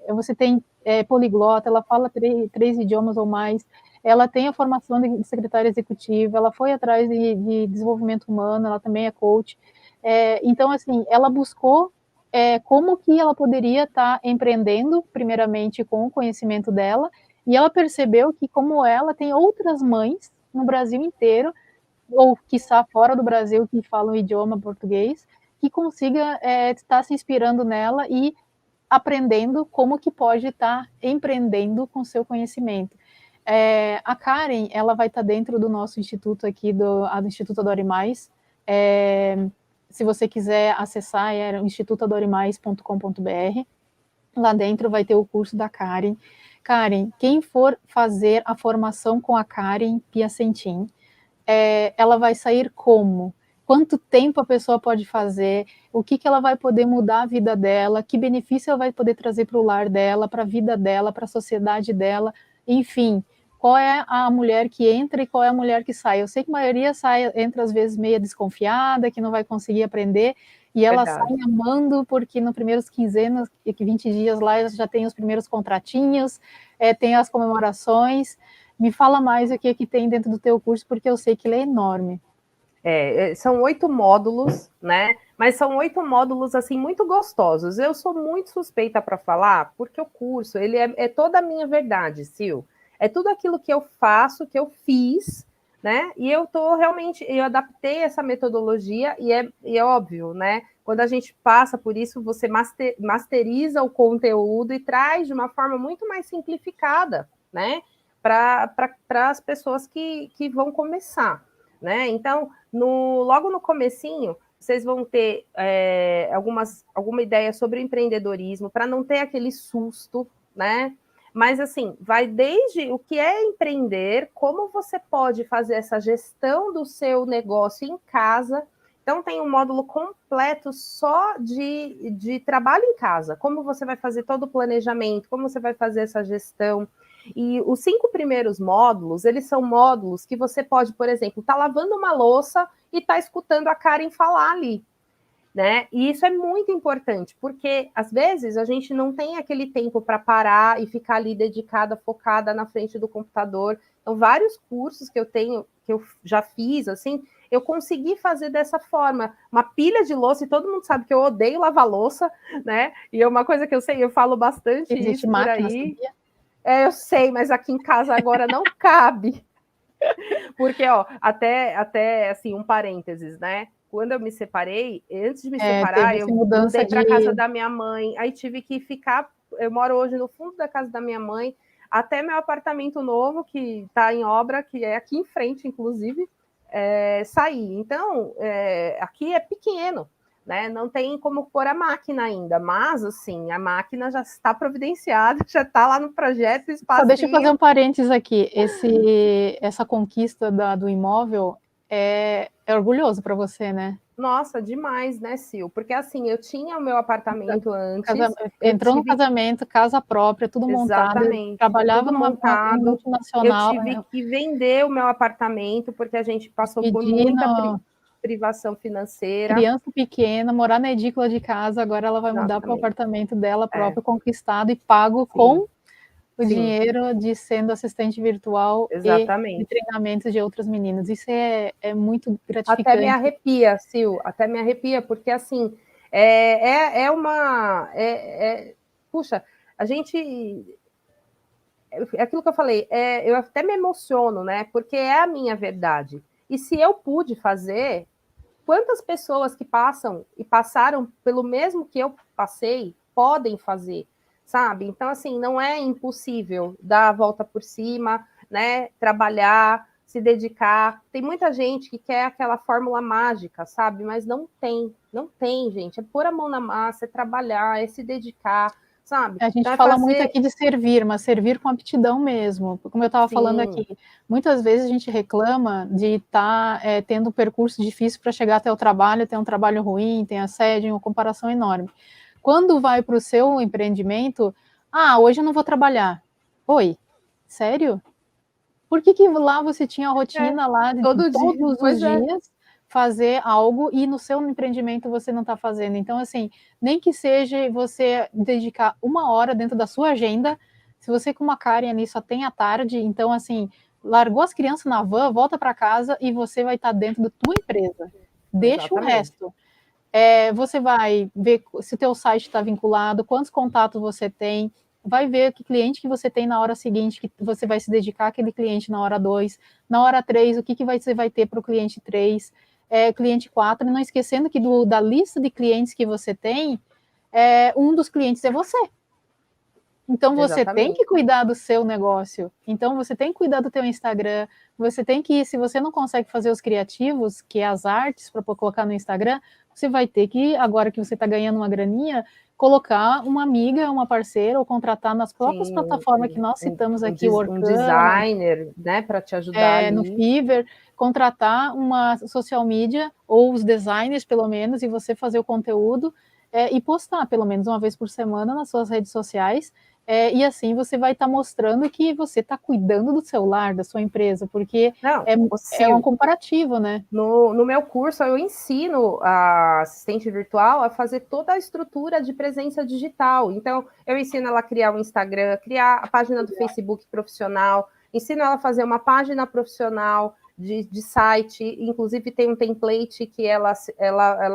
você tem poliglota, ela fala três idiomas ou mais, ela tem a formação de secretária executiva, ela foi atrás de desenvolvimento humano, ela também é coach. Então, assim, ela buscou como que ela poderia estar empreendendo, primeiramente com o conhecimento dela, e ela percebeu que, como ela, tem outras mães no Brasil inteiro, ou quiçá fora do Brasil, que falam o idioma português, que consiga estar se inspirando nela e aprendendo como que pode estar empreendendo com seu conhecimento. A Karen, ela vai estar dentro do nosso instituto aqui, do Instituto Adore Mais. Se você quiser acessar, é institutoadoремais.com.br. Lá dentro vai ter o curso da Karen. Karen, quem for fazer a formação com a Karen Piacentin, ela vai sair como? Quanto tempo a pessoa pode fazer? O que ela vai poder mudar a vida dela? Que benefício ela vai poder trazer para o lar dela, para a vida dela, para a sociedade dela? Enfim, qual é a mulher que entra e qual é a mulher que sai? Eu sei que a maioria entra às vezes meio desconfiada, que não vai conseguir aprender, e ela sai amando, porque nos primeiros quinzenas, 20 dias lá, já tem os primeiros contratinhos, tem as comemorações. Me fala mais o que tem dentro do teu curso, porque eu sei que ele é enorme. São 8 módulos, né? Mas são 8 módulos, assim, muito gostosos. Eu sou muito suspeita para falar, porque o curso, ele é toda a minha verdade, Sil. É tudo aquilo que eu faço, que eu fiz, né? E eu adaptei essa metodologia, e é óbvio, né? Quando a gente passa por isso, você masteriza o conteúdo e traz de uma forma muito mais simplificada, né? Para as pessoas que vão começar, né? Então, logo no comecinho, vocês vão ter alguma ideia sobre o empreendedorismo, para não ter aquele susto, né? Mas, assim, vai desde o que é empreender, como você pode fazer essa gestão do seu negócio em casa. Então, tem um módulo completo só de trabalho em casa, como você vai fazer todo o planejamento, como você vai fazer essa gestão. E os 5 primeiros módulos, eles são módulos que você pode, por exemplo, estar lavando uma louça e estar escutando a Karen falar ali, né? E isso é muito importante, porque às vezes a gente não tem aquele tempo para parar e ficar ali dedicada, focada na frente do computador. Então, vários cursos que eu já fiz, assim, eu consegui fazer dessa forma, uma pilha de louça, e todo mundo sabe que eu odeio lavar louça, né? E é uma coisa que eu sei, eu falo bastante Existe isso por máquina, aí. sabia? Eu sei, mas aqui em casa agora não cabe. Porque, até assim, um parênteses, né? Quando eu me separei, antes de me separar, Teve essa eu mudança mudei de... para casa da minha mãe, aí tive que ficar. Eu moro hoje no fundo da casa da minha mãe, até meu apartamento novo, que está em obra, que é aqui em frente, inclusive, sair. Então, aqui é pequeno, né? Não tem como pôr a máquina ainda, mas, assim, a máquina já está providenciada, já está lá no projeto, Só deixa eu fazer espacinho. um parênteses aqui. Essa conquista do imóvel é orgulhoso para você, né? Nossa, demais, né, Sil? Porque assim, eu tinha o meu apartamento antes, Entrou no casamento, casa própria, tudo montado, exatamente, trabalhava tudo numa montado. Eu multinacional, tive que vender o meu apartamento porque a gente passou por muita pedindo privação financeira. criança pequena, morar na edícula de casa, agora ela vai mudar para o Exatamente. apartamento dela próprio, conquistado e pago Sim, com o sim, dinheiro de sendo assistente virtual e de exatamente. treinamentos de outras meninas. Isso é muito Até me gratificante. arrepia, Sil, até me arrepia, porque assim, puxa, a gente, é aquilo que eu falei, eu até me emociono, né? Porque é a minha verdade. E se eu pude fazer, quantas pessoas que passam e passaram pelo mesmo que eu passei podem fazer, sabe? Então, assim, não é impossível dar a volta por cima, né? Trabalhar, se dedicar. Tem muita gente que quer aquela fórmula mágica, sabe? Mas não tem, gente. É pôr a mão na massa, é trabalhar, é se dedicar, sabe? A gente Então, fala muito aqui de servir, mas servir com aptidão mesmo. Como eu estava falando aqui, muitas vezes a gente reclama de estar tendo um percurso difícil para chegar até o trabalho, ter um trabalho ruim, tem assédio, uma comparação enorme. Quando vai para o seu empreendimento, hoje eu não vou trabalhar. Oi, sério? Por que lá você tinha a rotina lá de todos os dias fazer algo e no seu empreendimento você não está fazendo? Então, assim, nem que seja você dedicar 1 hora dentro da sua agenda, se você com uma Karen ali só tem a tarde, então, assim, largou as crianças na van, volta para casa e você vai estar dentro da tua empresa. Deixa o resto. Você vai ver se o teu site está vinculado, quantos contatos você tem, vai ver que cliente que você tem na hora seguinte, que você vai se dedicar àquele cliente na hora 2, na hora 3, o que você vai ter para o cliente 3, cliente 4, não esquecendo que da lista de clientes que você tem, um dos clientes é você. Então, você tem que cuidar do seu negócio. Então, você tem que cuidar do teu Instagram. Você tem que, se você não consegue fazer os criativos, que é as artes, para colocar no Instagram, você vai ter que, agora que você está ganhando uma graninha, colocar uma amiga, uma parceira, ou contratar nas próprias plataformas que nós citamos aqui, o Orkana, um designer, né, para te ajudar ali. No Fiverr, contratar uma social media, ou os designers, pelo menos, e você fazer o conteúdo, e postar, pelo menos uma vez por semana, nas suas redes sociais, e assim você vai estar mostrando que você está cuidando do seu lar, da sua empresa, porque é um comparativo, né? No meu curso, eu ensino a assistente virtual a fazer toda a estrutura de presença digital. Então, eu ensino ela a criar um Instagram, criar a página do Facebook profissional, ensino ela a fazer uma página profissional de site, inclusive tem um template que ela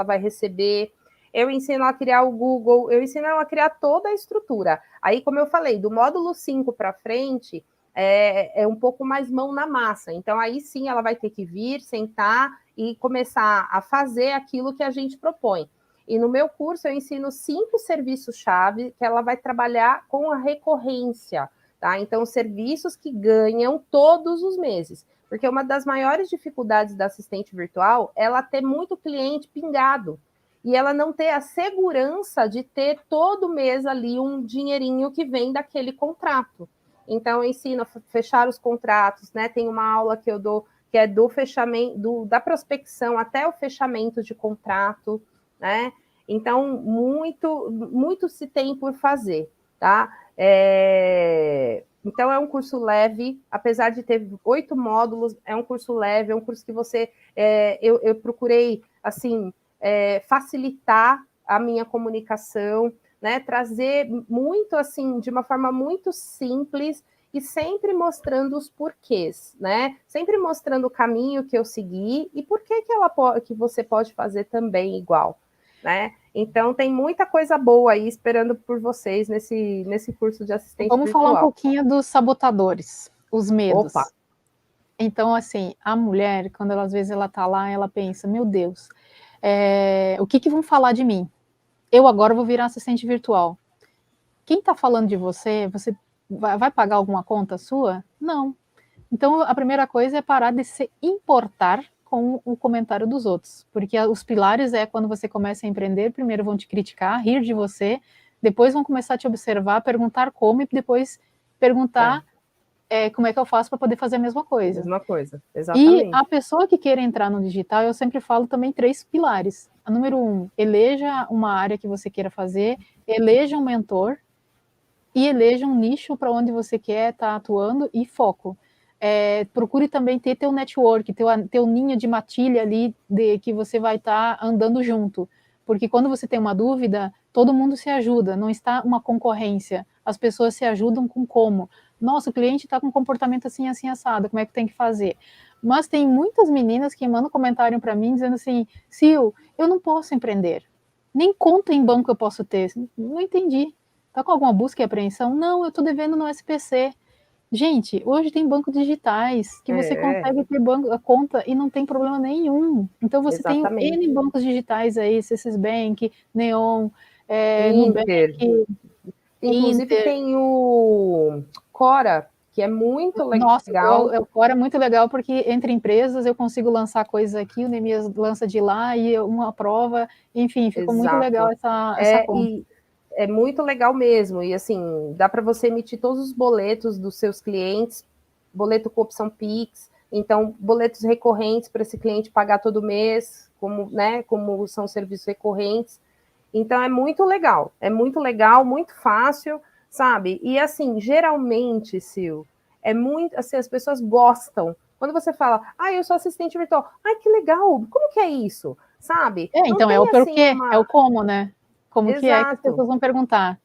vai receber. Eu ensino ela a criar o Google, eu ensino ela a criar toda a estrutura. Aí, como eu falei, do módulo 5 para frente, é um pouco mais mão na massa. Então, aí sim, ela vai ter que vir, sentar e começar a fazer aquilo que a gente propõe. E no meu curso, eu ensino 5 serviços-chave que ela vai trabalhar com a recorrência, tá? Então, serviços que ganham todos os meses. Porque uma das maiores dificuldades da assistente virtual é ela ter muito cliente pingado. E ela não ter a segurança de ter todo mês ali um dinheirinho que vem daquele contrato. Então, eu ensino a fechar os contratos, né? Tem uma aula que eu dou que é do fechamento, da prospecção até o fechamento de contrato, né? Então, muito se tem por fazer, tá? Então, é um curso leve, apesar de ter 8 módulos, é um curso leve, é um curso que eu procurei, assim, facilitar a minha comunicação, né, trazer muito assim, de uma forma muito simples e sempre mostrando os porquês, né? Sempre mostrando o caminho que eu segui e por que você pode fazer também igual, né? Então tem muita coisa boa aí esperando por vocês nesse curso de assistente virtual. Vamos falar um pouquinho dos sabotadores, os medos. Opa. Então, assim, a mulher, quando às vezes ela tá lá, ela pensa, meu Deus, o que vão falar de mim? Eu agora vou virar assistente virtual. Quem está falando de você vai pagar alguma conta sua? Não. Então, a primeira coisa é parar de se importar com o comentário dos outros, porque os pilares quando você começa a empreender, primeiro vão te criticar, rir de você, depois vão começar a te observar, perguntar como, e depois perguntar como é que eu faço para poder fazer a mesma coisa. Mesma coisa, exatamente. E a pessoa que queira entrar no digital, eu sempre falo também 3 pilares. A número 1, eleja uma área que você queira fazer, eleja um mentor e eleja um nicho para onde você quer estar atuando e foco. Procure também ter teu network, teu ninho de matilha ali que você vai estar andando junto. Porque quando você tem uma dúvida, todo mundo se ajuda, não está uma concorrência. As pessoas se ajudam com como. Nossa, o cliente está com um comportamento assim, assim, assado, como é que tem que fazer? Mas tem muitas meninas que mandam comentário para mim dizendo assim, Sil, eu não posso empreender. Nem conta em banco eu posso ter. Não entendi. Está com alguma busca e apreensão? Não, eu estou devendo no SPC. Gente, hoje tem bancos digitais que você consegue ter a conta e não tem problema nenhum. Então você tem N bancos digitais aí, C6 Bank, Neon, Inter. Nubank, Inclusive tem o Cora, que é muito Nossa, legal. o Core é muito legal porque entre empresas eu consigo lançar coisas aqui, o Neemias lança de lá e uma prova, enfim, ficou muito legal essa conta. E é muito legal mesmo, e assim, dá para você emitir todos os boletos dos seus clientes, boleto com opção Pix, então boletos recorrentes para esse cliente pagar todo mês, como são serviços recorrentes. Então é muito legal, muito fácil, sabe? E assim, geralmente, Sil, é muito assim, as pessoas gostam. Quando você fala, eu sou assistente virtual, que legal, como que é isso? Sabe? Não Então, tem, é o assim, porquê, é o como, né? Como que é que as Exato. pessoas vão perguntar.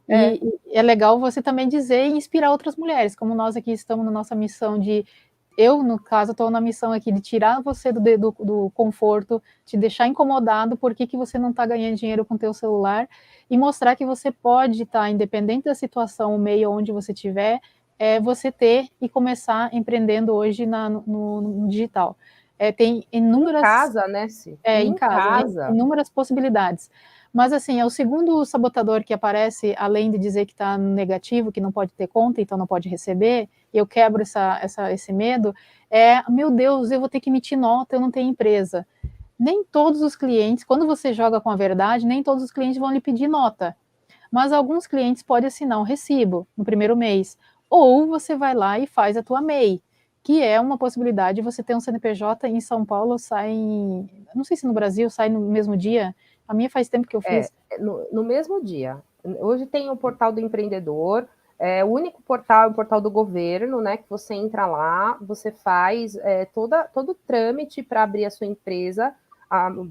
E é legal você também dizer e inspirar outras mulheres, como nós aqui estamos na nossa missão de eu, no caso, estou na missão aqui de tirar você do conforto, te deixar incomodado, por que você não está ganhando dinheiro com o teu celular, e mostrar que você pode estar, independente da situação, o meio onde você estiver, você ter e começar empreendendo hoje no digital. Tem inúmeras... Em casa, né, Ci? Em casa. Inúmeras possibilidades. Mas, assim, é o segundo sabotador que aparece, além de dizer que está negativo, que não pode ter conta, então não pode receber, e eu quebro esse medo, meu Deus, eu vou ter que emitir nota, eu não tenho empresa. Nem todos os clientes, quando você joga com a verdade, nem todos os clientes vão lhe pedir nota. Mas alguns clientes podem assinar um recibo no primeiro mês. Ou você vai lá e faz a tua MEI, que é uma possibilidade. Você ter um CNPJ em São Paulo, não sei se no Brasil sai no mesmo dia. A minha faz tempo que eu fiz. No mesmo dia. Hoje tem o portal do empreendedor, o único portal é o portal do governo, né? Que você entra lá, você faz todo o trâmite para abrir a sua empresa,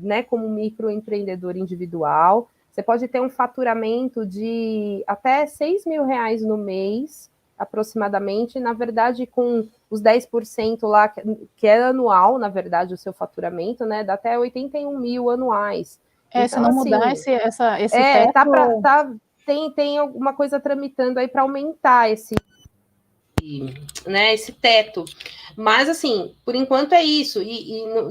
né? Como microempreendedor individual. Você pode ter um faturamento de até R$6.000 no mês, aproximadamente. Na verdade, com os 10% lá, que é anual, na verdade, o seu faturamento, né? Dá até 81 mil anuais. Então, se não assim, mudar esse teto... tem alguma coisa tramitando aí para aumentar esse teto. Mas, assim, por enquanto é isso.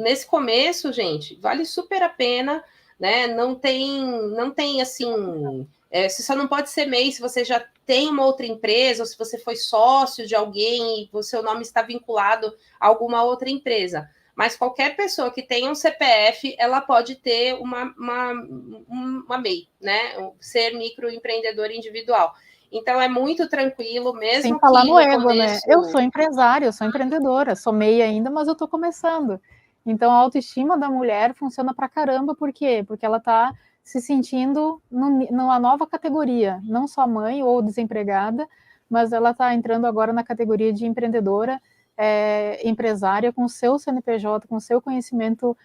Nesse começo, gente, vale super a pena, né? Não tem assim... você só não pode ser MEI se você já tem uma outra empresa, ou se você foi sócio de alguém e o seu nome está vinculado a alguma outra empresa. Mas qualquer pessoa que tenha um CPF, ela pode ter uma MEI, né? Ser microempreendedor individual. Então, é muito tranquilo, mesmo sem falar que no ego, começo... né? Eu sou empresária, eu sou empreendedora, sou MEI ainda, mas eu estou começando. Então, a autoestima da mulher funciona pra caramba, por quê? Porque ela está se sentindo numa nova categoria, não só mãe ou desempregada, mas ela está entrando agora na categoria de empreendedora, empresária, com o seu CNPJ, com o seu conhecimento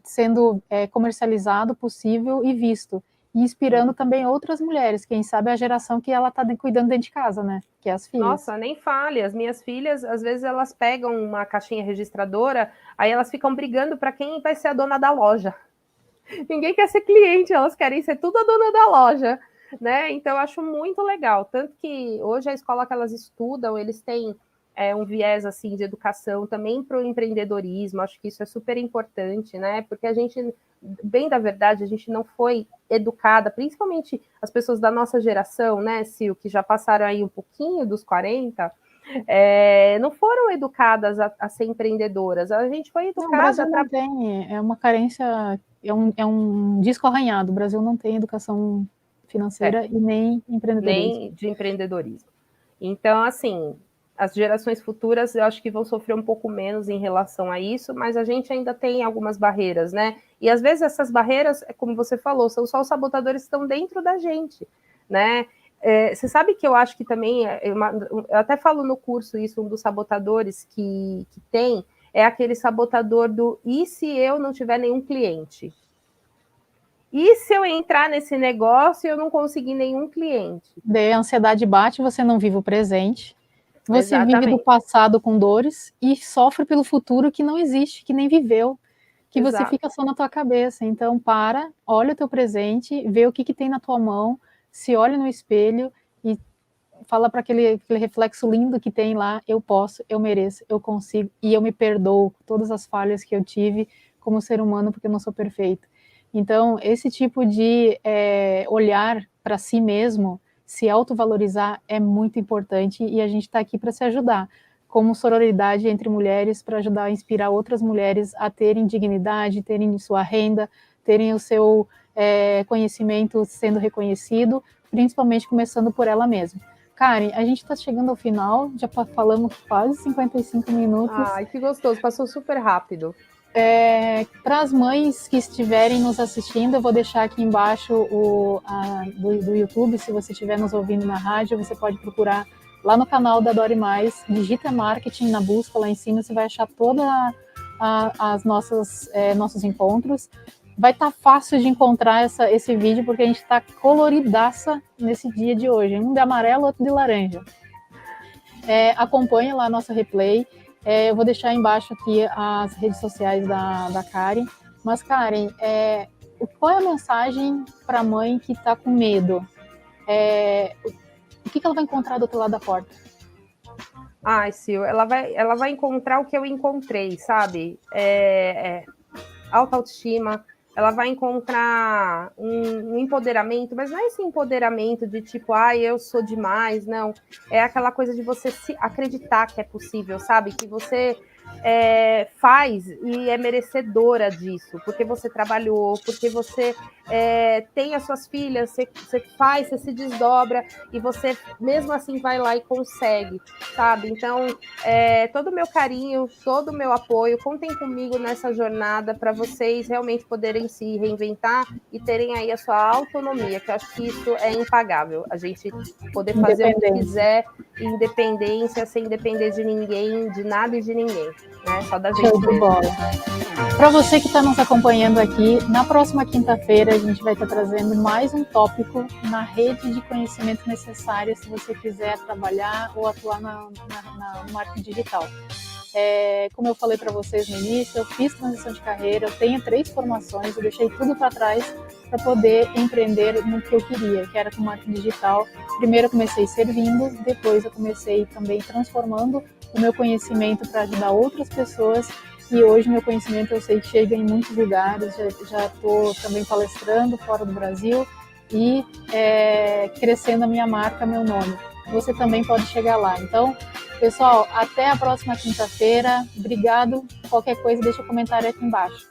sendo comercializado, possível e visto. E inspirando também outras mulheres, quem sabe a geração que ela está cuidando dentro de casa, né? Que é as filhas. Nossa, nem fale. As minhas filhas, às vezes, elas pegam uma caixinha registradora, aí elas ficam brigando para quem vai ser a dona da loja. Ninguém quer ser cliente, elas querem ser tudo a dona da loja, né? Então, eu acho muito legal. Tanto que hoje a escola que elas estudam, eles têm um viés assim de educação também para o empreendedorismo. Acho que isso é super importante, né? Porque a gente, bem da verdade, a gente não foi educada, principalmente as pessoas da nossa geração, né, Sil, que já passaram aí um pouquinho dos 40, não foram educadas a ser empreendedoras. A gente foi educada... Não, o Brasil não tem, uma carência, é um disco arranhado. O Brasil não tem educação financeira e nem empreendedorismo. Nem de empreendedorismo. Então, assim, as gerações futuras eu acho que vão sofrer um pouco menos em relação a isso, mas a gente ainda tem algumas barreiras, né? E às vezes essas barreiras, como você falou, são só os sabotadores que estão dentro da gente, né? Você sabe que eu acho que também, eu até falo no curso isso, um dos sabotadores que tem é aquele sabotador do e se eu não tiver nenhum cliente? E se eu entrar nesse negócio e eu não conseguir nenhum cliente? Daí a ansiedade bate, você não vive o presente, você Exatamente. vive do passado com dores e sofre pelo futuro que não existe, que nem viveu, que você fica só na tua cabeça. Então, olha o teu presente, vê o que tem na tua mão, se olha no espelho e fala para aquele reflexo lindo que tem lá, eu posso, eu mereço, eu consigo, e eu me perdoo todas as falhas que eu tive como ser humano, porque eu não sou perfeito. Então, esse tipo de olhar para si mesmo, se autovalorizar é muito importante e a gente está aqui para se ajudar, como sororidade entre mulheres, para ajudar a inspirar outras mulheres a terem dignidade, terem sua renda, terem o seu conhecimento sendo reconhecido, principalmente começando por ela mesma. Karen, a gente está chegando ao final, já falamos quase 55 minutos. Ai, que gostoso, passou super rápido. Para as mães que estiverem nos assistindo, eu vou deixar aqui embaixo do YouTube, se você estiver nos ouvindo na rádio, você pode procurar lá no canal da Dori Mais, digita marketing na busca, lá em cima você vai achar todas as nossos encontros. Vai estar fácil de encontrar esse vídeo, porque a gente está coloridaça nesse dia de hoje, um de amarelo, outro de laranja. Acompanhe lá a nossa replay. Eu vou deixar embaixo aqui as redes sociais da Karen. Mas, Karen, qual é a mensagem para a mãe que está com medo? O que ela vai encontrar do outro lado da porta? Ai, Sil, ela vai encontrar o que eu encontrei, sabe? Alta autoestima. Ela vai encontrar um empoderamento, mas não é esse empoderamento de tipo, eu sou demais, não. É aquela coisa de você se acreditar que é possível, sabe? Que você faz e é merecedora disso, porque você trabalhou, porque você tem as suas filhas, você faz, você se desdobra e você mesmo assim vai lá e consegue, sabe? Então, todo o meu carinho, todo o meu apoio, contem comigo nessa jornada para vocês realmente poderem se reinventar e terem aí a sua autonomia, que eu acho que isso é impagável, a gente poder fazer o que quiser, independência, sem depender de ninguém, de nada e de ninguém, né? Só da gente mesmo. Para você que está nos acompanhando aqui, na próxima quinta-feira a gente vai estar trazendo mais um tópico na rede de conhecimento necessário se você quiser trabalhar ou atuar no marketing digital. Como eu falei para vocês no início, eu fiz transição de carreira, eu tenho 3 formações, eu deixei tudo para trás para poder empreender no que eu queria, que era com marketing digital. Primeiro eu comecei servindo, depois eu comecei também transformando o meu conhecimento para ajudar outras pessoas, e hoje meu conhecimento eu sei que chega em muitos lugares, já estou também palestrando fora do Brasil e crescendo a minha marca, meu nome. Você também pode chegar lá. Então, pessoal, até a próxima quinta-feira. Obrigado. Qualquer coisa, deixa um comentário aqui embaixo.